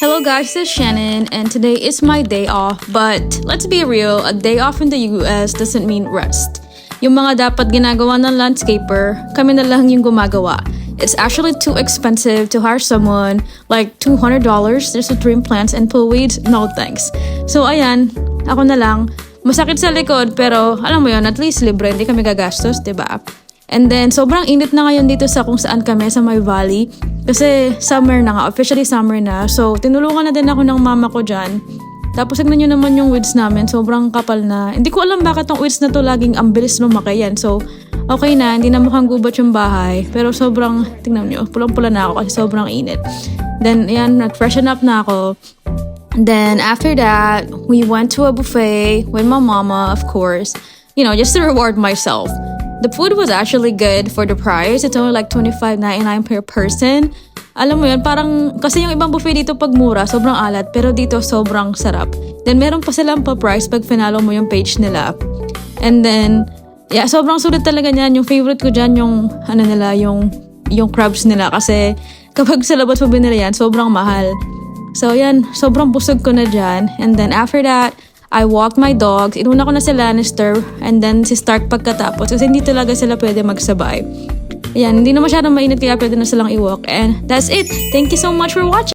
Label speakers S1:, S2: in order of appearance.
S1: Hello guys, this is Shannon and today is my day off. But let's be real, a day off in the US doesn't mean rest. Yung mga dapat ginagawa ng landscaper, kami na lang yung gumagawa. It's actually too expensive to hire someone, like $200 just to trim plants and pull weeds. No thanks. So ayan, ako na lang. Masakit sa likod pero alam mo yun, at least libre, hindi kami gagastos, diba? And then, sobrang init na ngayon dito sa kung saan kami, sa my valley. Kasi summer na nga, officially summer na. So, tinulungan na din ako ng mama ko dyan. Tapos, tignan nyo naman yung weeds namin. Sobrang kapal na. Hindi ko alam bakit tong weeds na to laging ang bilis lumaki yan. So, okay na. Hindi na mukhang gubat yung bahay. Pero sobrang, tignan nyo, pulang-pula na ako kasi sobrang init. Then, yan, nag-freshen up na ako. Then, after that, we went to a buffet with my mama, of course. You know, just to reward myself. The food was actually good for the price. It's only like $25.99 per person. Alam mo yun, parang, kasi yung ibang buffet dito pag mura, sobrang alat, pero dito sobrang sarap. Then meron pa silang pa-price pag finalo mo yung page nila. And then, yeah, sobrang sulit talaga niyan. Yung favorite ko dyan, yung, ano nila, yung crabs nila. Kasi kapag sa labas mo binili yan, sobrang mahal. So yan, sobrang busog ko na dyan. And then after that, I walked my dogs. Inuna ko na si Lannister and then si Stark pagkatapos kasi hindi talaga sila pwede magsabay. Ayan, hindi na masyadong mainit kaya pwede na silang i-walk. And that's it. Thank you so much for watching.